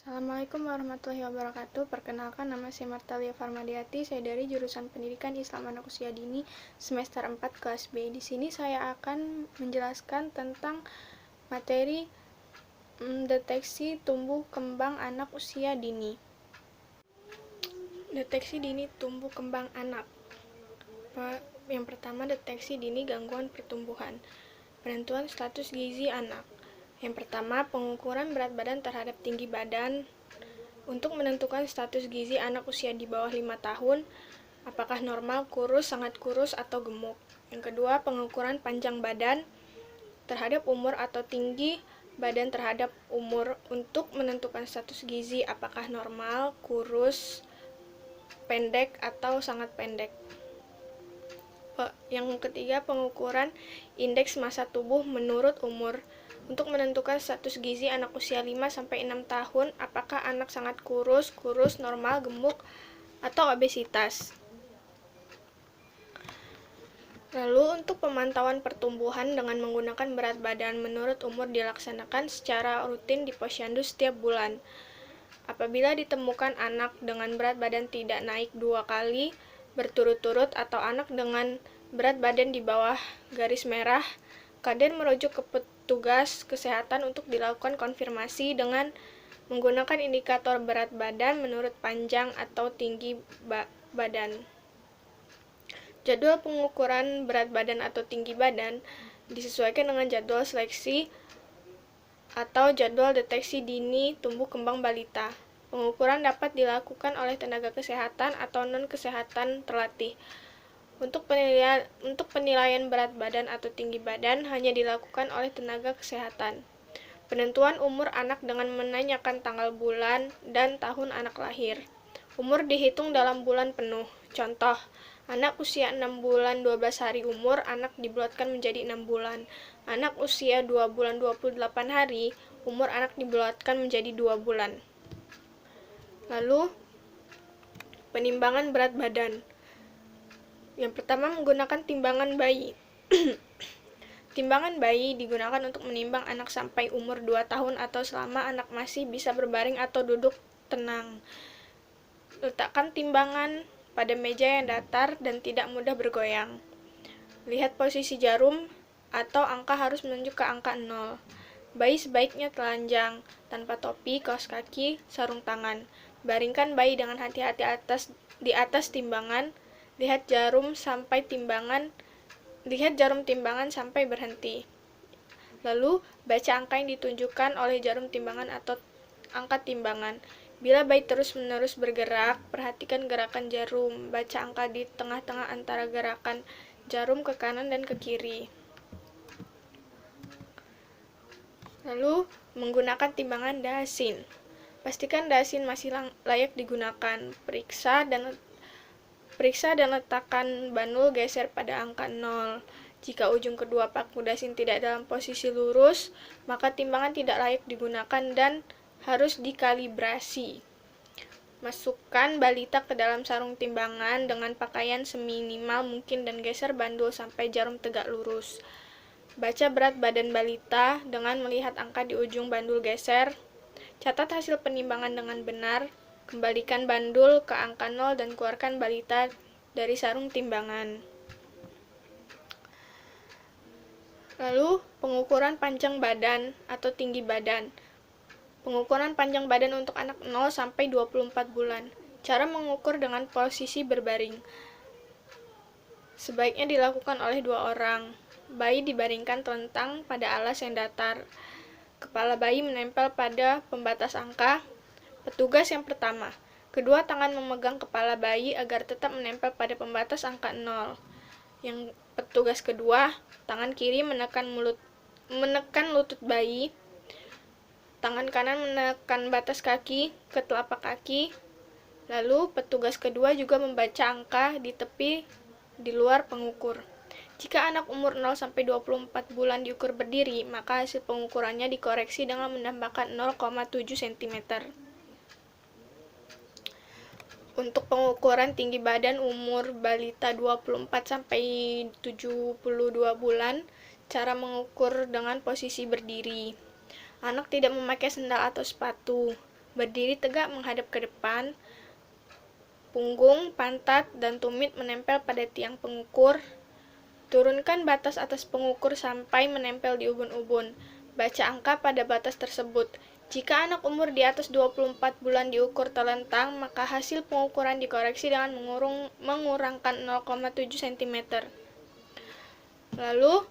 Assalamualaikum warahmatullahi wabarakatuh. Perkenalkan, nama saya Martalia Farmadiati. Saya dari jurusan Pendidikan Islam Anak Usia Dini semester 4 kelas B. Di sini saya akan menjelaskan tentang materi deteksi tumbuh kembang anak usia dini. Deteksi dini tumbuh kembang anak. Yang pertama, deteksi dini gangguan pertumbuhan. Penentuan status gizi anak. Yang pertama, pengukuran berat badan terhadap tinggi badan untuk menentukan status gizi anak usia di bawah 5 tahun, apakah normal, kurus, sangat kurus, atau gemuk. Yang kedua, pengukuran panjang badan terhadap umur atau tinggi badan terhadap umur untuk menentukan status gizi apakah normal, kurus, pendek, atau sangat pendek. Yang ketiga, pengukuran indeks massa tubuh menurut umur untuk menentukan status gizi anak usia 5-6 tahun, apakah anak sangat kurus, normal, gemuk, atau obesitas. Lalu untuk pemantauan pertumbuhan dengan menggunakan berat badan menurut umur dilaksanakan secara rutin di posyandu setiap bulan. Apabila ditemukan anak dengan berat badan tidak naik 2 kali berturut-turut atau anak dengan berat badan di bawah garis merah, Kaden merujuk ke petugas kesehatan untuk dilakukan konfirmasi dengan menggunakan indikator berat badan menurut panjang atau tinggi badan. Jadwal pengukuran berat badan atau tinggi badan disesuaikan dengan jadwal seleksi atau jadwal deteksi dini tumbuh kembang balita. Pengukuran dapat dilakukan oleh tenaga kesehatan atau non-kesehatan terlatih. Untuk penilaian berat badan atau tinggi badan hanya dilakukan oleh tenaga kesehatan. Penentuan umur anak dengan menanyakan tanggal bulan dan tahun anak lahir. Umur dihitung dalam bulan penuh. Contoh, anak usia 6 bulan 12 hari umur, anak dibulatkan menjadi 6 bulan. Anak usia 2 bulan 28 hari, umur anak dibulatkan menjadi 2 bulan. Lalu, penimbangan berat badan. Yang pertama, menggunakan timbangan bayi. Timbangan bayi digunakan untuk menimbang anak sampai umur 2 tahun atau selama anak masih bisa berbaring atau duduk tenang. Letakkan timbangan pada meja yang datar dan tidak mudah bergoyang. Lihat posisi jarum atau angka harus menunjuk ke angka 0. Bayi sebaiknya telanjang, tanpa topi, kaos kaki, sarung tangan. Baringkan bayi dengan hati-hati di atas timbangan. Lihat jarum timbangan sampai berhenti. Lalu, baca angka yang ditunjukkan oleh jarum timbangan atau angka timbangan. Bila bayi terus-menerus bergerak, perhatikan gerakan jarum. Baca angka di tengah-tengah antara gerakan jarum ke kanan dan ke kiri. Lalu, menggunakan timbangan dahasin. Pastikan dahasin masih layak digunakan. Periksa dan letakkan bandul geser pada angka 0. Jika ujung kedua paku dahasin tidak dalam posisi lurus, maka timbangan tidak layak digunakan dan harus dikalibrasi. Masukkan balita ke dalam sarung timbangan dengan pakaian seminimal mungkin dan geser bandul sampai jarum tegak lurus. Baca berat badan balita dengan melihat angka di ujung bandul geser. Catat hasil penimbangan dengan benar. Kembalikan bandul ke angka 0 dan keluarkan balita dari sarung timbangan. Lalu, pengukuran panjang badan atau tinggi badan. Pengukuran panjang badan untuk anak 0 sampai 24 bulan. Cara mengukur dengan posisi berbaring. Sebaiknya dilakukan oleh 2 orang. Bayi dibaringkan telentang pada alas yang datar. Kepala bayi menempel pada pembatas angka. Petugas yang pertama, kedua tangan memegang kepala bayi agar tetap menempel pada pembatas angka 0. Yang petugas kedua, tangan kiri menekan lutut bayi. Tangan kanan menekan batas kaki ke telapak kaki. Lalu, petugas kedua juga membaca angka di tepi di luar pengukur. Jika anak umur 0-24 bulan diukur berdiri, maka hasil pengukurannya dikoreksi dengan menambahkan 0,7 cm. Untuk pengukuran tinggi badan umur balita 24-72 bulan, cara mengukur dengan posisi berdiri. Anak tidak memakai sendal atau sepatu. Berdiri tegak menghadap ke depan. Punggung, pantat, dan tumit menempel pada tiang pengukur. Turunkan batas atas pengukur sampai menempel di ubun-ubun. Baca angka pada batas tersebut. Jika anak umur di atas 24 bulan diukur telentang, maka hasil pengukuran dikoreksi dengan mengurangkan 0,7 cm. Lalu,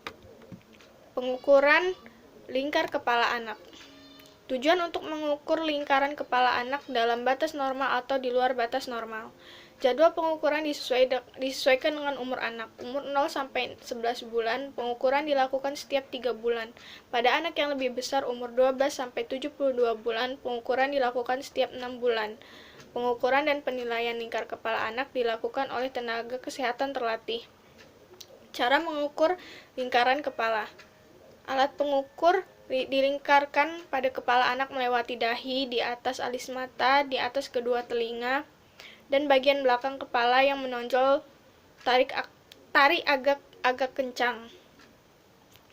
pengukuran lingkar kepala anak. Tujuan untuk mengukur lingkaran kepala anak dalam batas normal atau di luar batas normal. Jadwal pengukuran disesuaikan dengan umur anak. Umur 0 sampai 11 bulan, pengukuran dilakukan setiap 3 bulan. Pada anak yang lebih besar umur 12 sampai 72 bulan, pengukuran dilakukan setiap 6 bulan. Pengukuran dan penilaian lingkar kepala anak dilakukan oleh tenaga kesehatan terlatih. Cara mengukur lingkaran kepala. Alat pengukur dilingkarkan pada kepala anak melewati dahi, di atas alis mata, di atas kedua telinga, dan bagian belakang kepala yang menonjol. Tarik agak kencang.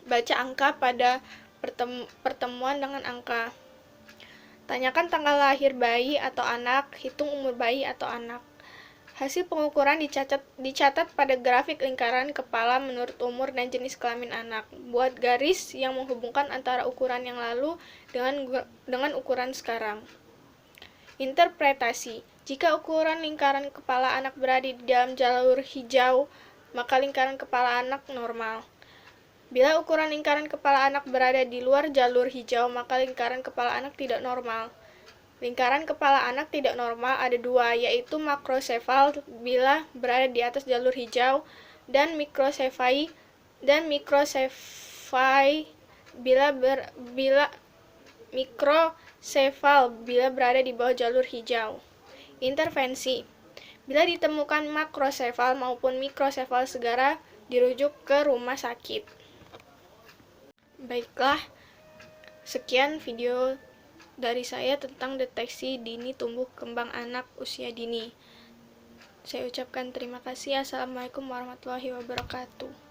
Baca angka pada pertemuan dengan angka. Tanyakan tanggal lahir bayi atau anak, hitung umur bayi atau anak. Hasil pengukuran dicatat pada grafik lingkaran kepala menurut umur dan jenis kelamin anak. Buat garis yang menghubungkan antara ukuran yang lalu dengan ukuran sekarang. Interpretasi. Jika ukuran lingkaran kepala anak berada di dalam jalur hijau, maka lingkaran kepala anak normal. Bila ukuran lingkaran kepala anak berada di luar jalur hijau, maka lingkaran kepala anak tidak normal. Lingkaran kepala anak tidak normal ada dua, yaitu makrosefal bila berada di atas jalur hijau, dan mikrosefai bila berada di bawah jalur hijau. Intervensi. Bila ditemukan makrosefal maupun mikrosefal, segera dirujuk ke rumah sakit. Baiklah, sekian video dari saya tentang deteksi dini tumbuh kembang anak usia dini. Saya ucapkan terima kasih. Assalamualaikum warahmatullahi wabarakatuh.